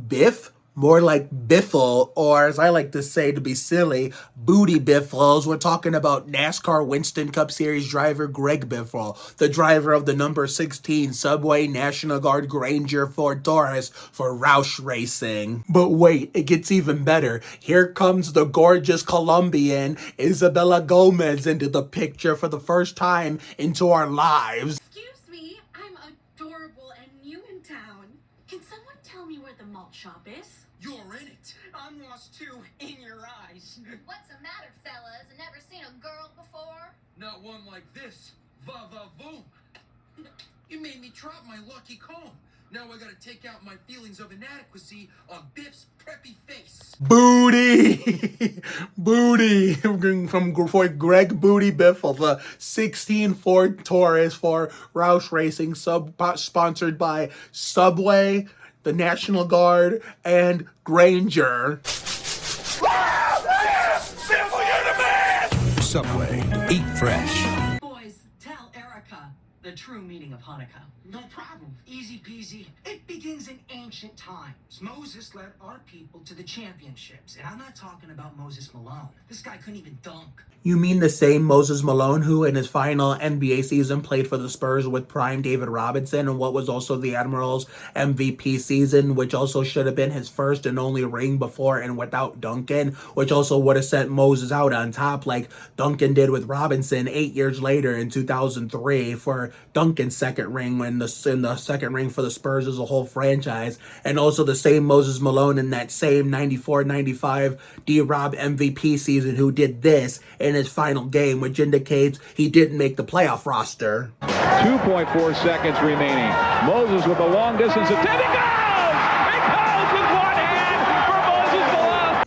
Biff? More like Biffle, or as I like to say to be silly, Booty Biffles. We're talking about NASCAR Winston Cup Series driver Greg Biffle, the driver of the number 16 Subway National Guard Granger Ford Taurus for Roush Racing. But wait, it gets even better. Here comes the gorgeous Colombian Isabella Gomez into the picture for the first time into our lives. Excuse me, I'm adorable and new in town. Can someone tell me where the malt shop is? You're in it. I'm lost too, in your eyes. What's the matter, fellas? Never seen a girl before? Not one like this. Va-va-voom. You made me drop my lucky comb. Now I gotta take out my feelings of inadequacy on Biff's preppy face. Booty! Booty! For Greg Booty Biffle, the 16 Ford Taurus for Roush Racing, sponsored by Subway, the National Guard, and Granger. Subway, eat fresh. Boys, tell Erica the true meaning of Hanukkah. No problem. Easy peasy. It begins in ancient times. Moses led our people to the championships. And I'm not talking about Moses Malone. This guy couldn't even dunk. You mean the same Moses Malone who in his final NBA season played for the Spurs with prime David Robinson and what was also the Admirals MVP season, which also should have been his first and only ring before and without Duncan, which also would have sent Moses out on top like Duncan did with Robinson 8 years later in 2003 for Duncan's second ring when the second ring for the Spurs as a whole franchise, and also the same Moses Malone in that same 94-95 D-Rob MVP season who did this in his final game, which indicates he didn't make the playoff roster. 2.4 seconds remaining. Moses with a long distance attempt. It goes! It goes with one hand for Moses Malone.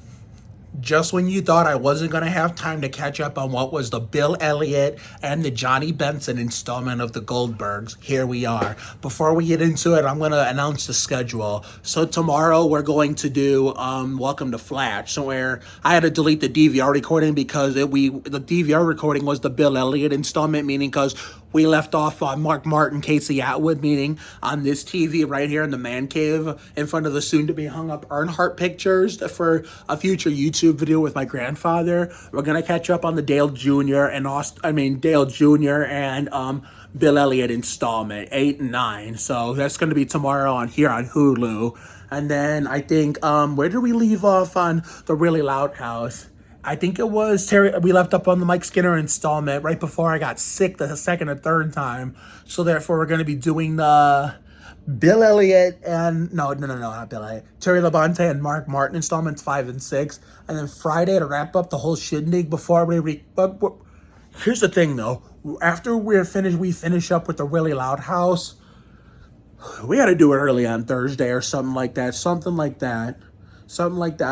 Just when you thought I wasn't going to have time to catch up on what was the Bill Elliott and the Johnny Benson installment of the Goldbergs, here we are. Before we get into it, I'm going to announce the schedule. So tomorrow we're going to do Welcome to Flash, so where I had to delete the DVR recording because the DVR recording was the Bill Elliott installment, meaning because we left off on Mark Martin, Casey Atwood, meaning on this TV right here in the man cave in front of the soon-to-be hung-up Earnhardt pictures for a future YouTube video with my grandfather. We're going to catch up on the Dale Jr. and Bill Elliott installment, 8 and 9. So that's going to be tomorrow on Hulu. And then I think, where did we leave off on The Really Loud House? I think it was Terry. We left up on the Mike Skinner installment right before I got sick the second or third time. So therefore, we're going to be doing the Bill Elliott and not Bill Elliott, Terry Labonte and Mark Martin installments 5 and 6, and then Friday to wrap up the whole shindig before here's the thing though. After we finish up with the Really Loud House. We got to do it early on Thursday or something like that. I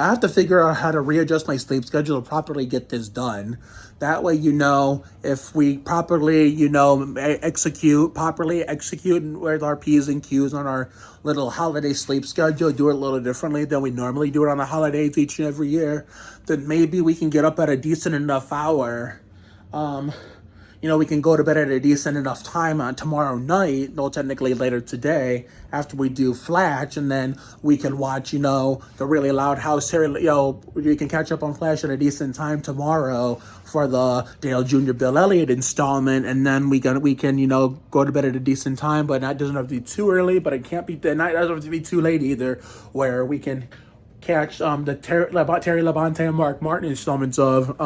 have to figure out how to readjust my sleep schedule to properly get this done. That way, if we properly, execute with our P's and Q's on our little holiday sleep schedule, do it a little differently than we normally do it on the holidays each and every year, then maybe we can get up at a decent enough hour. We can go to bed at a decent enough time on tomorrow night, though technically later today, after we do Flash, and then we can watch, the Really Loud House. We can catch up on Flash at a decent time tomorrow for the Dale Jr. Bill Elliott installment, and then we can go to bed at a decent time, but it doesn't have to be too early, but it can't be the night. It doesn't have to be too late either, where we can catch the Terry Labonte and Mark Martin installments of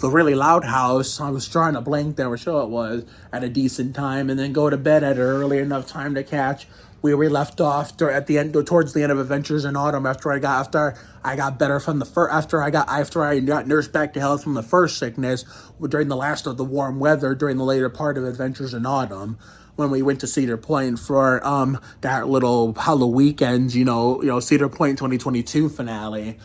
the Really Loud House. I was trying to blank there what show it was at a decent time, and then go to bed at an early enough time to catch where we left off towards the end of Adventures in Autumn after I got better from the first after I got nursed back to health from the first sickness during the last of the warm weather during the later part of Adventures in Autumn, when we went to Cedar Point for that little Halloween weekend, Cedar Point 2022 finale.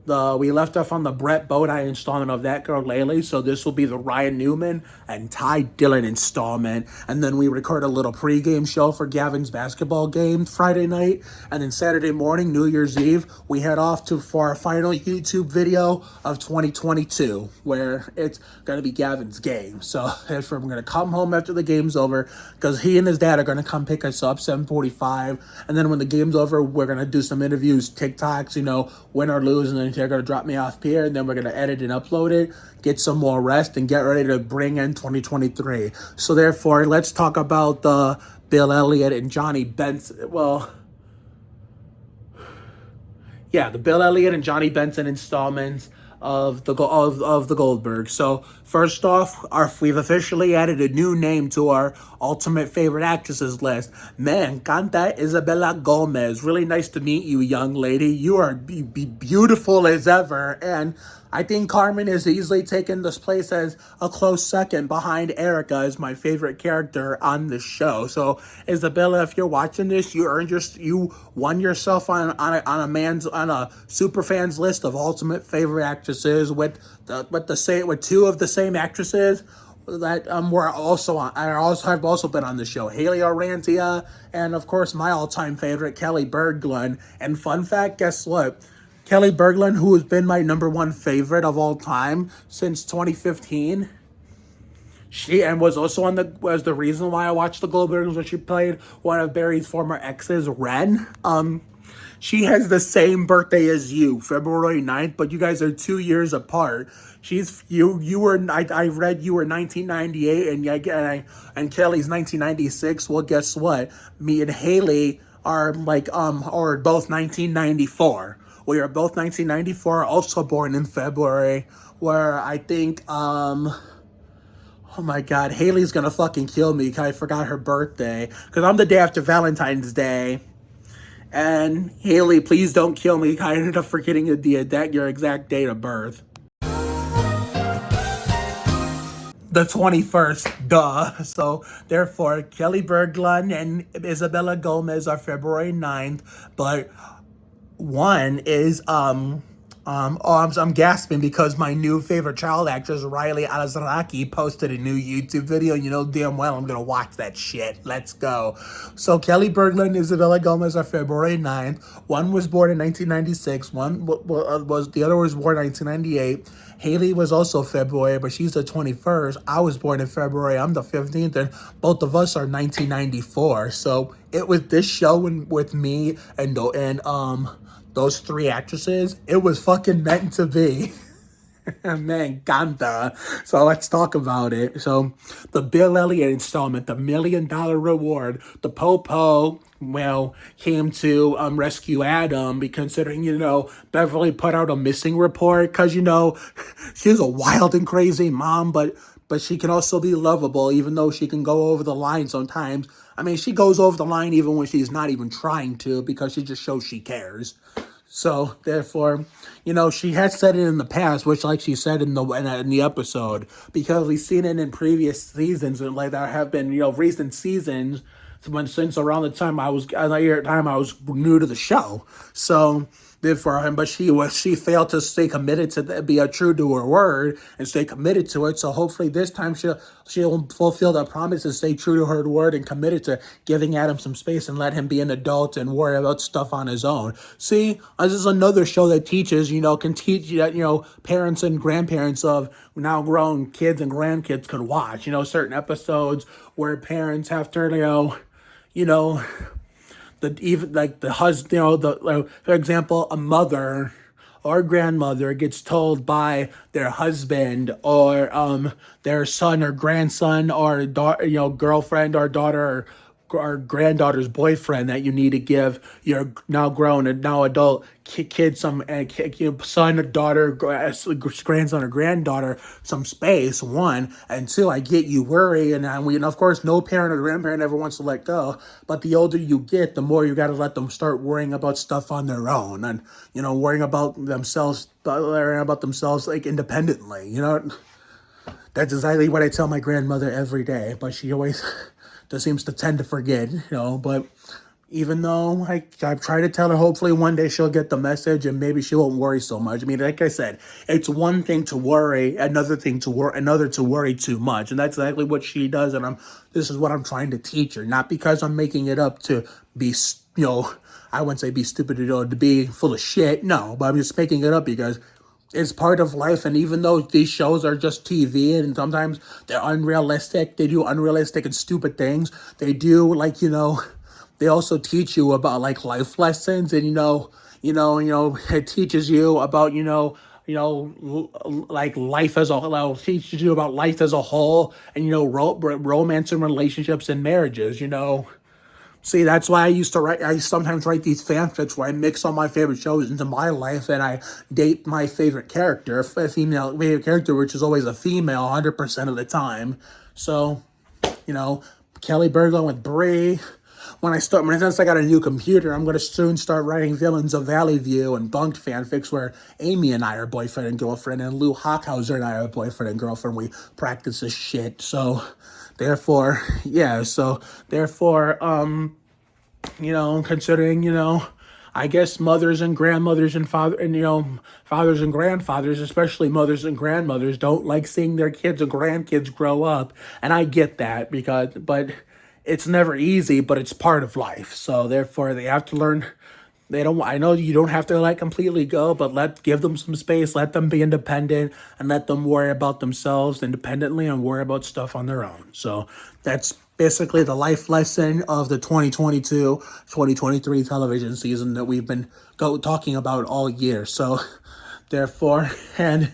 we left off on the Brett Bodine installment of That Girl Lately, so this will be the Ryan Newman and Ty Dillon installment. And then we record a little pregame show for Gavin's basketball game Friday night. And then Saturday morning, New Year's Eve, we head off for our final YouTube video of 2022, where it's going to be Gavin's game. So if we're going to come home after the game's over, because he and his dad are going to come pick us up 7:45. And then when the game's over, we're going to do some interviews, TikToks, win or lose, and then they're going to drop me off here, and then we're going to edit and upload it, get some more rest, and get ready to bring in 2023. So therefore, let's talk about the Bill Elliott and Johnny Benson. Well, yeah, the Bill Elliott and Johnny Benson installments of the Goldbergs. So first off, we've officially added a new name to our ultimate favorite actresses list. Me encanta Isabella Gomez. Really nice to meet you, young lady. You are beautiful as ever, and I think Carmen has easily taken this place as a close second behind Erica as my favorite character on the show. So Isabella, if you're watching this, you won yourself on a super fans list of ultimate favorite actresses with two of the same actresses that have also been on the show. Haley Orantia, and of course my all-time favorite, Kelly Berglund. And fun fact, guess what? Kelly Berglund, who has been my number one favorite of all time since 2015, was also was the reason why I watched the Goldbergs, when she played one of Barry's former exes, Ren. She has the same birthday as you, February 9th, but you guys are 2 years apart. I read you were 1998 and Kelly's 1996. Well, guess what? Me and Haley are both 1994. We are both 1994, also born in February, where I think, oh my God, Haley's gonna fucking kill me because I forgot her birthday. Because I'm the day after Valentine's Day. And Haley, please don't kill me. I ended up forgetting your exact date of birth. The 21st, duh. So therefore, Kelly Berglund and Isabella Gomez are February 9th, but one is I'm gasping because my new favorite child actress, Riley Alazraki, posted a new YouTube video. You know damn well I'm gonna watch that shit. Let's go. So Kelly Berglund and Isabella Gomez are February 9th. One was born in 1996. The other was born in 1998. Haley was also February, but she's the 21st. I was born in February. I'm the 15th, and both of us are 1994. So it was this show with me and those three actresses, it was fucking meant to be. Me encanta. So let's talk about it. So the Bill Elliott installment, the $1 million reward, the Popo, came to rescue Adam, considering, Beverly put out a missing report because, she's a wild and crazy mom, but she can also be lovable, even though she can go over the line sometimes. I mean, she goes over the line even when she's not even trying to, because she just shows she cares. So therefore, she has said it in the past, which, like she said in the episode, because we've seen it in previous seasons, and there have been recent seasons since around the time I was new to the show. So therefore, but she failed to stay committed to be true to her word and stay committed to it. So hopefully this time she'll fulfill that promise and stay true to her word and committed to giving Adam some space and let him be an adult and worry about stuff on his own. See, this is another show that teaches, can teach that, parents and grandparents of now grown kids and grandkids could watch, certain episodes where parents have to, the husband, for example, a mother or grandmother gets told by their husband or their son or grandson or girlfriend or daughter or granddaughter's boyfriend that you need to give your now grown and now adult kid some son, daughter, grandson or granddaughter some space. One, and two, I get you worry, and of course no parent or grandparent ever wants to let go, but the older you get, the more you got to let them start worrying about stuff on their own and worrying about themselves independently. That's exactly what I tell my grandmother every day, but she always just seems to tend to forget, but Even though I've tried to tell her, hopefully one day she'll get the message and maybe she won't worry so much. I mean, like I said, it's one thing to worry, another to worry too much. And that's exactly what she does. And this is what I'm trying to teach her. Not because I'm making it up to be, I wouldn't say be stupid, to be full of shit. No, but I'm just making it up because it's part of life. And even though these shows are just TV and sometimes they're unrealistic, they do unrealistic and stupid things. They do they also teach you about like life lessons, and it teaches you about like life as a whole. It teaches you about life as a whole, and romance and relationships and marriages. See, that's why I sometimes write these fanfics where I mix all my favorite shows into my life, and I date my favorite character, female favorite character, which is always a female 100% of the time. So, Kelly Berglund with Brie. Since I got a new computer, I'm going to soon start writing Villains of Valley View and Bunked fanfics where Amy and I are boyfriend and girlfriend, and Lou Hockhauser and I are boyfriend and girlfriend. We practice this shit. So, therefore, considering, I guess mothers and grandmothers and fathers and grandfathers, especially mothers and grandmothers, don't like seeing their kids and grandkids grow up. And I get that but it's never easy, but it's part of life. So therefore they have to learn. I know you don't have to completely go, but give them some space, let them be independent, and let them worry about themselves independently and worry about stuff on their own. So that's basically the life lesson of the 2022-2023 television season that we've been talking about all year. So therefore, and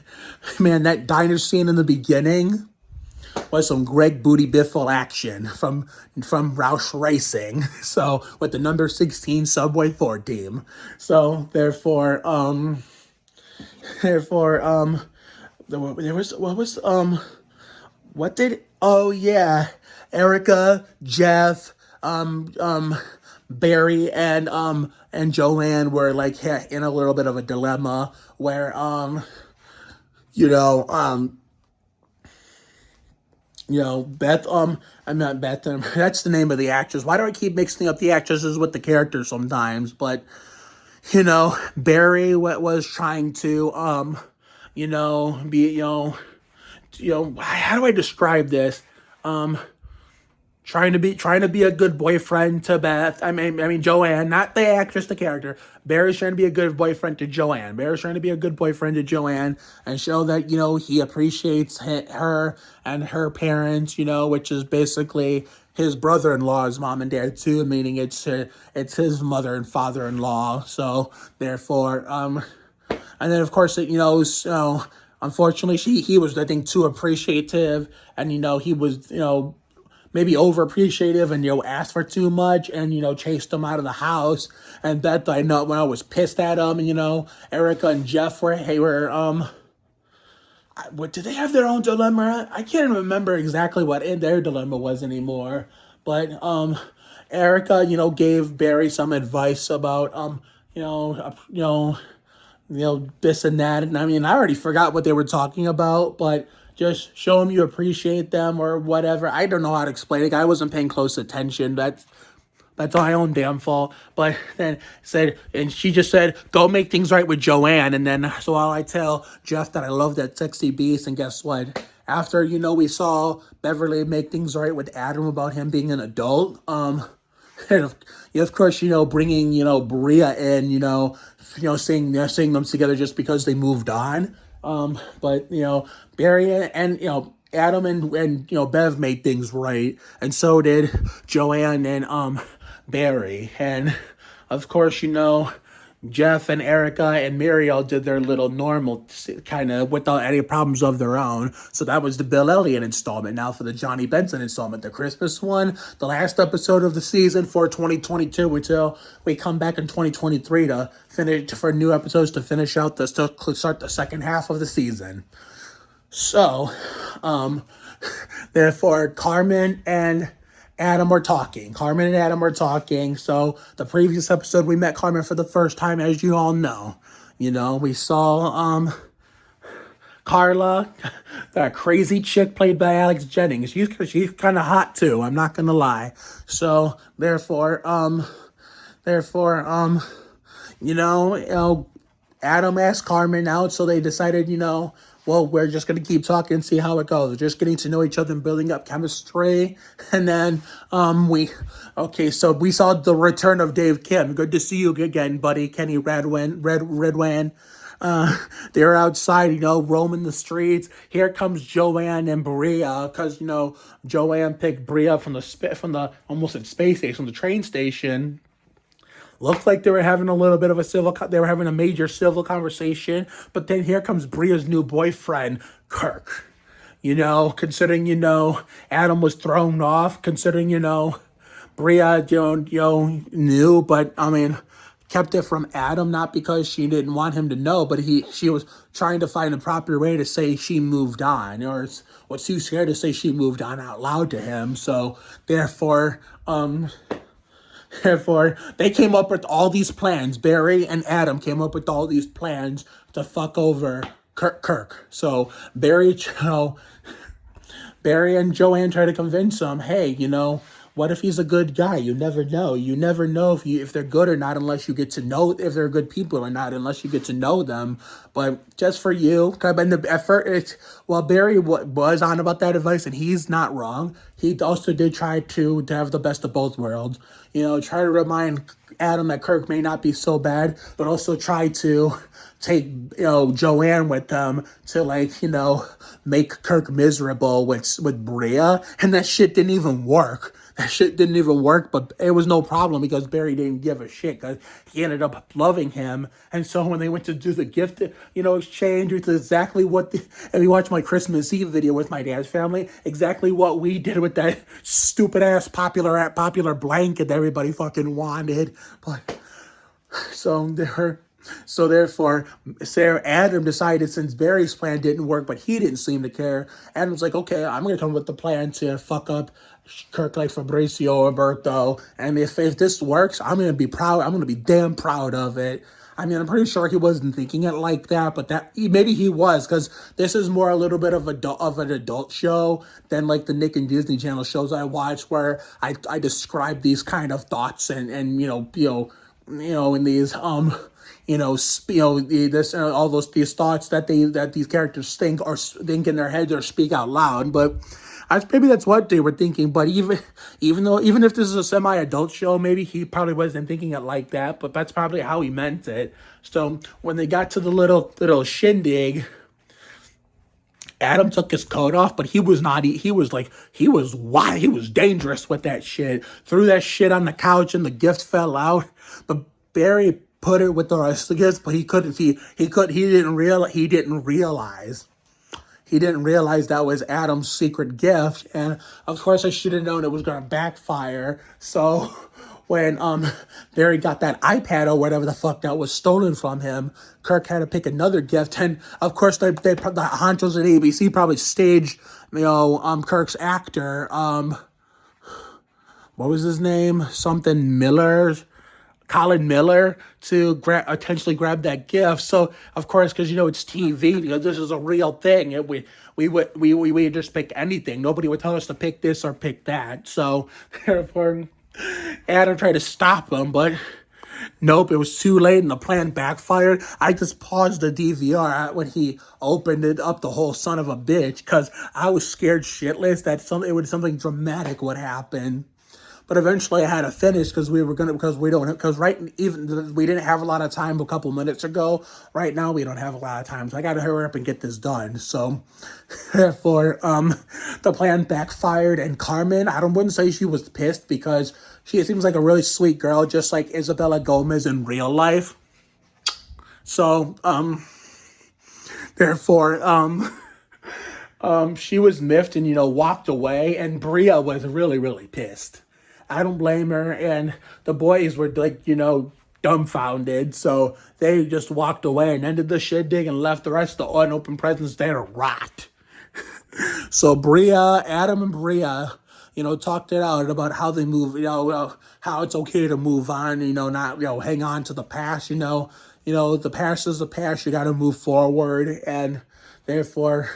man, that diner scene in the beginning was some Greg Booty Biffle action from Roush Racing. So with the number 16 Subway 4 team. So therefore, there was Erica, Jeff, Barry, and Joanne were in a little bit of a dilemma where Beth, I'm not Beth, that's the name of the actress. Why do I keep mixing up the actresses with the characters sometimes? But, Barry was trying to, be, how do I describe this? Trying to be a good boyfriend to Beth. I mean Joanne, not the actress, the character. Barry's trying to be a good boyfriend to Joanne. And show that he appreciates her and her parents. Which is basically his brother-in-law's mom and dad too. Meaning it's his mother and father-in-law. So therefore, and then of course unfortunately he was, I think, too appreciative, and he was maybe over appreciative and asked for too much and chased him out of the house. And Beth, I know, when I was pissed at him, and Erica and Jeff were what, did they have their own dilemma? I can't even remember exactly what their dilemma was anymore. But Erica gave Barry some advice about this and that. And I mean, I already forgot what they were talking about, but just show them you appreciate them or whatever. I don't know how to explain it. I wasn't paying close attention. That's my own damn fault. But then she just said, go make things right with Joanne. And then, so I tell Jeff that I love that sexy beast. And guess what? After, we saw Beverly make things right with Adam about him being an adult. And of course, bringing, Bria in, seeing them together just because they moved on. But Barry and Adam and Bev made things right, and so did Joanne and Barry, and of course Jeff and Erica and Muriel did their little normal kind of without any problems of their own. So that was the Bill Elliott installment. Now for the Johnny Benson installment, the Christmas one, the last episode of the season for 2022 until we come back in 2023 to finish for new episodes to finish out to start the second half of the season. So, therefore, Carmen and Adam were talking. So the previous episode, we met Carmen for the first time, as you all know. We saw Carla, that crazy chick played by Alex Jennings. She's kind of hot too. I'm not gonna lie. So therefore, therefore, Adam asked Carmen out, so they decided, well, we're just going to keep talking and see how it goes. Just getting to know each other and building up chemistry. And then so we saw the return of Dave Kim. Good to see you again, buddy. Kenny Redwan. They're outside, roaming the streets. Here comes Joanne and Bria, because, Joanne picked Bria from the almost at space station, the train station. Looked like they were having they were having a major civil conversation, but then here comes Bria's new boyfriend, Kirk. Considering, Adam was thrown off, considering, Bria, knew, but, kept it from Adam, not because she didn't want him to know, but she was trying to find a proper way to say she moved on, or was too scared to say she moved on out loud to him, so, Therefore, they came up with all these plans. Barry and Adam came up with all these plans to fuck over Kirk. So Barry and Joanne try to convince him, hey, what if he's a good guy? You never know. You never know if they're good or not unless you get to know if they're good people or not, unless you get to know them. But just for you, Barry was on about that advice, and he's not wrong. He also did try to have the best of both worlds. Try to remind Adam that Kirk may not be so bad, but also try to take, Joanne with them to, make Kirk miserable with Bria, and that shit didn't even work. But it was no problem because Barry didn't give a shit because he ended up loving him. And so when they went to do the gift, exchange, with exactly if you watch my Christmas Eve video with my dad's family, exactly what we did with that stupid ass popular blanket that everybody fucking wanted. But therefore, Adam decided, since Barry's plan didn't work, but he didn't seem to care, Adam was like, okay, I'm going to come up with the plan to fuck up Kirk like Fabrizio Roberto, and if this works, I'm going to be proud. I'm going to be damn proud of it. I'm pretty sure he wasn't thinking it like that, but maybe he was, because this is more a little bit of an adult show than like the Nick and Disney Channel shows I watch, where I describe these kind of thoughts and in these these thoughts that these characters think in their heads or speak out loud, but. Maybe that's what they were thinking, but even if this is a semi-adult show, maybe he probably wasn't thinking it like that, but that's probably how he meant it. So when they got to the little shindig, Adam took his coat off, but he was dangerous with that shit. Threw that shit on the couch and the gift fell out. But Barry put it with the rest of the gifts, but he didn't realize. He didn't realize that was Adam's secret gift, and of course I should have known it was going to backfire. So when Barry got that iPad or whatever the fuck that was stolen from him, Kirk had to pick another gift, and of course the honchos at ABC probably staged Kirk's actor, what was his name? Something Miller. Colin Miller to potentially grab that gift. So of course, because it's TV, because this is a real thing. We would just pick anything. Nobody would tell us to pick this or pick that. So therefore, Adam tried to stop him, but nope, it was too late and the plan backfired. I just paused the DVR when he opened it up, the whole son of a bitch, because I was scared shitless that something dramatic would happen. But eventually I had to finish because we didn't have a lot of time a couple minutes ago. Right now we don't have a lot of time, so I got to hurry up and get this done. So therefore, the plan backfired, and Carmen, I wouldn't say she was pissed because she seems like a really sweet girl, just like Isabella Gomez in real life. So therefore, she was miffed and walked away, and Bria was really, really pissed. I don't blame her, and the boys were dumbfounded, so they just walked away and ended the shindig and left the rest of the unopened presents there to rot. So Adam and Bria, talked it out about how they move, how it's okay to move on, not, hang on to the past, the past is the past, you got to move forward, and therefore,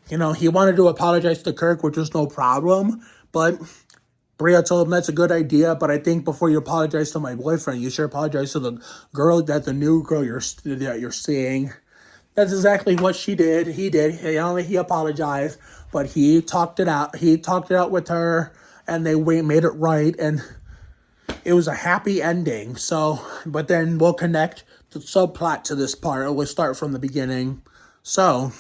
he wanted to apologize to Kirk, which was no problem, but Bria told him that's a good idea, but I think before you apologize to my boyfriend, you should apologize to the girl the new girl that you're seeing. That's exactly what she did. He did. He apologized, but he talked it out. He talked it out with her, and they made it right, and it was a happy ending. So, but then we'll connect the subplot to this part. We'll start from the beginning. So,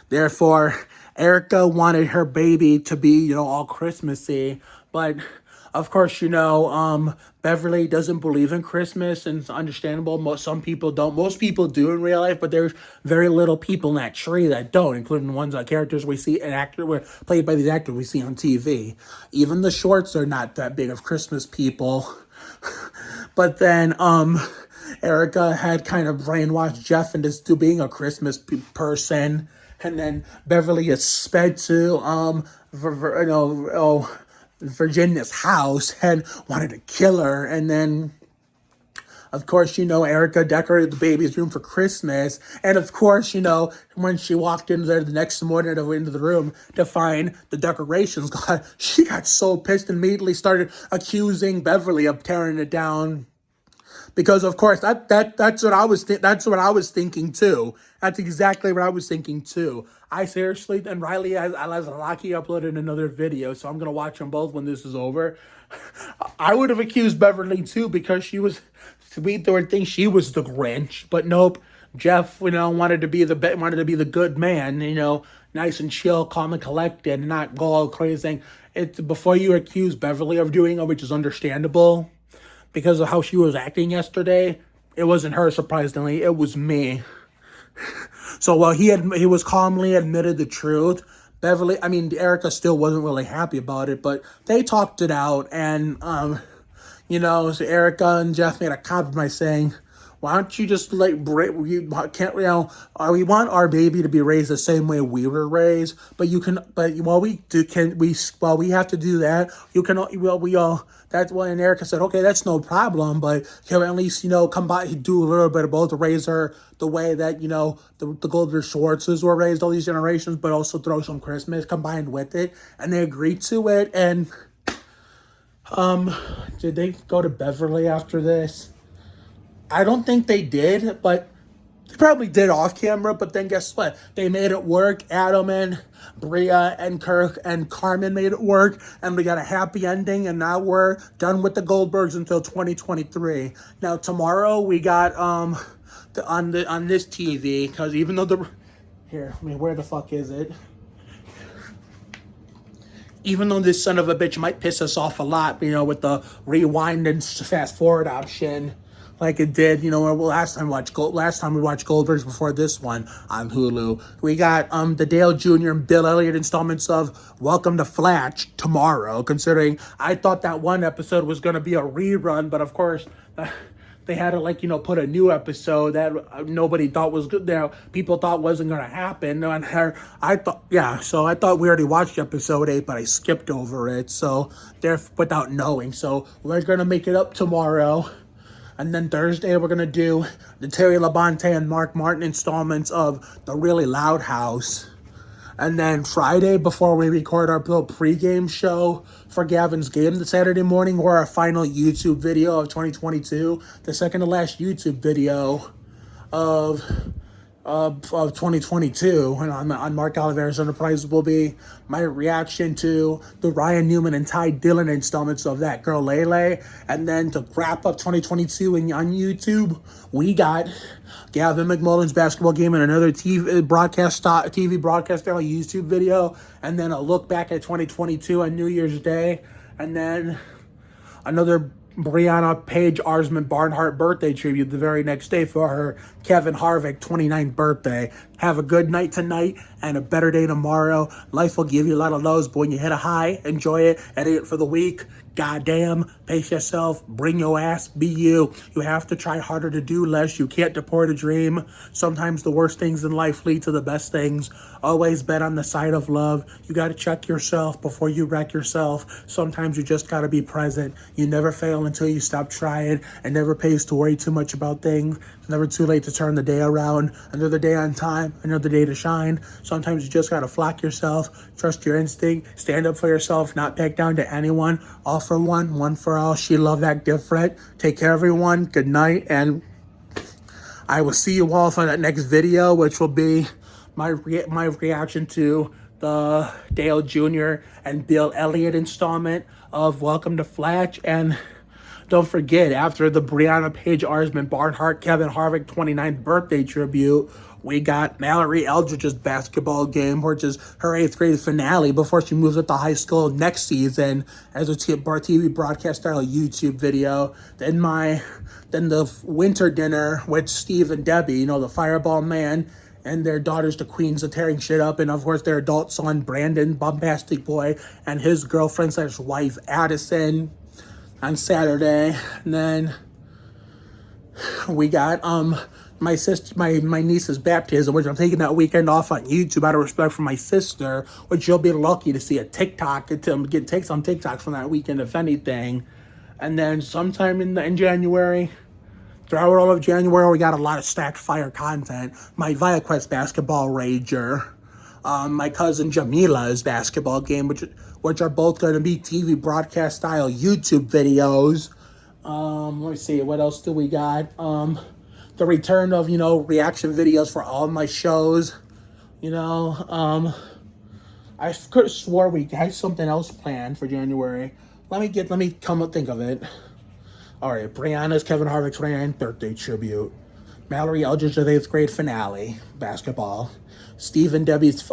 therefore, Erica wanted her baby to be, all Christmassy, but of course, Beverly doesn't believe in Christmas, and it's understandable. Some people don't. Most people do in real life, but there's very little people in that tree that don't, including the ones characters we see were played by these actors we see on TV. Even the shorts are not that big of Christmas people. But then, Erica had kind of brainwashed Jeff into being a Christmas person, and then Beverly is sped to Virginia's house and wanted to kill her. And then, of course, Erica decorated the baby's room for Christmas. And of course, when she walked in there the next morning into the room to find the decorations, she got so pissed and immediately started accusing Beverly of tearing it down. Because of course that's what I was thinking too. That's exactly what I was thinking too. I seriously, and Riley as Lucky uploaded another video, so I'm gonna watch them both when this is over. I would have accused Beverly too, because we would think she was the Grinch, but nope. Jeff, wanted to be the good man, nice and chill, calm and collected, and not go all crazy. Before you accuse Beverly of doing it, which is understandable, because of how she was acting yesterday, it wasn't her, surprisingly. It was me. So while he was calmly admitted the truth, Erica still wasn't really happy about it, but they talked it out, and, so Erica and Jeff made a compromise saying, why don't you just we want our baby to be raised the same way we were raised, but while we have to do that, that's when Erica said, okay, that's no problem, but can at least, come by, do a little bit of both to raise her the way that, the Goldberg Schwartzes were raised all these generations, but also throw some Christmas combined with it. And they agreed to it. And, did they go to Beverly after this? I don't think they did, but they probably did off camera. But then guess what? They made it work. Adam and Bria and Kirk and Carmen made it work, and we got a happy ending. And now we're done with the Goldbergs until 2023. Now tomorrow we got on this TV, because even though where the fuck is it? Even though this son of a bitch might piss us off a lot, with the rewind and fast forward option, like it did, last time we watched Goldbergs before this one on Hulu. We got the Dale Jr. and Bill Elliott installments of Welcome to Flash tomorrow, considering I thought that one episode was going to be a rerun, but of course they had to put a new episode that nobody thought was good. People thought wasn't going to happen. And I thought we already watched episode 8, but I skipped over it. So without knowing. So we're going to make it up tomorrow. And then Thursday, we're going to do the Terry Labonte and Mark Martin installments of The Really Loud House. And then Friday, before we record our little pregame show for Gavin's game this Saturday morning, or our final YouTube video of 2022, the second to last YouTube video of 2022, and on Mark Oliveira's Enterprise will be my reaction to the Ryan Newman and Ty Dillon installments of That Girl Lele. And then to wrap up 2022 on YouTube, we got Gavin McMullen's basketball game and another TV broadcast style YouTube video, and then a look back at 2022 on New Year's Day, and then another Brianna Paige Arsman Barnhart birthday tribute the very next day for her Kevin Harvick 29th birthday. Have a good night tonight and a better day tomorrow. Life will give you a lot of lows, but when you hit a high, enjoy it. Edit it for the week. Goddamn, pace yourself, bring your ass, be you. You have to try harder to do less. You can't deport a dream. Sometimes the worst things in life lead to the best things. Always bet on the side of love. You got to check yourself before you wreck yourself. Sometimes you just got to be present. You never fail until you stop trying. It never pays to worry too much about things. It's never too late to turn the day around. Another day on time. time, another day to shine. Sometimes you just gotta flock yourself, trust your instinct, stand up for yourself, not back down to anyone. All for one, one for all. She love that different. Take care, everyone. Good night, and I will see you all for that next video, which will be my reaction to the Dale Jr. and Bill Elliott installment of Welcome to Flatch. And don't forget, after the Brianna Page Arsman Barnhart Kevin Harvick 29th birthday tribute, we got Mallory Eldridge's basketball game, which is her 8th grade finale before she moves up to high school next season as a TV broadcast style YouTube video. Then the winter dinner with Steve and Debbie, you know, the Fireball Man, and their daughters, the Queens, are tearing shit up, and of course their adult son, Brandon, Bombastic Boy, and his girlfriend / wife, Addison, on Saturday. And then we got my niece's baptism, which I'm taking that weekend off on YouTube out of respect for my sister, which you'll be lucky to see a TikTok, take some TikToks from that weekend, if anything. And then sometime in January, throughout all of January, we got a lot of stacked fire content. My ViaQuest basketball rager, my cousin Jamila's basketball game, which are both going to be TV broadcast style YouTube videos. Let me see, what else do we got? The return of, you know, reaction videos for all my shows. You know, I could have swore we had something else planned for January. Let me come and think of it. All right, Brianna's Kevin Harvick's 29th birthday tribute. Mallory Eldridge's 8th grade finale, basketball. Steve and Debbie's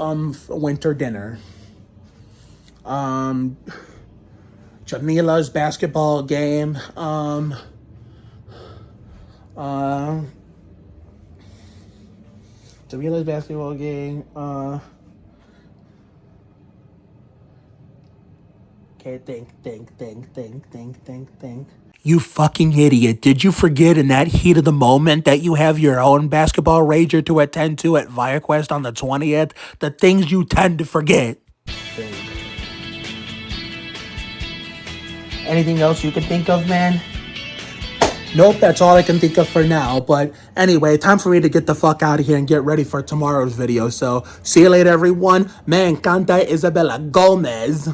winter dinner. Jamila's basketball game. Jamila's basketball game. Okay, think. You fucking idiot. Did you forget in that heat of the moment that you have your own basketball rager to attend to at ViaQuest on the 20th? The things you tend to forget. Anything else you can think of, man? Nope, that's all I can think of for now. But anyway, time for me to get the fuck out of here and get ready for tomorrow's video. So, see you later, everyone. Me encanta Isabella Gomez.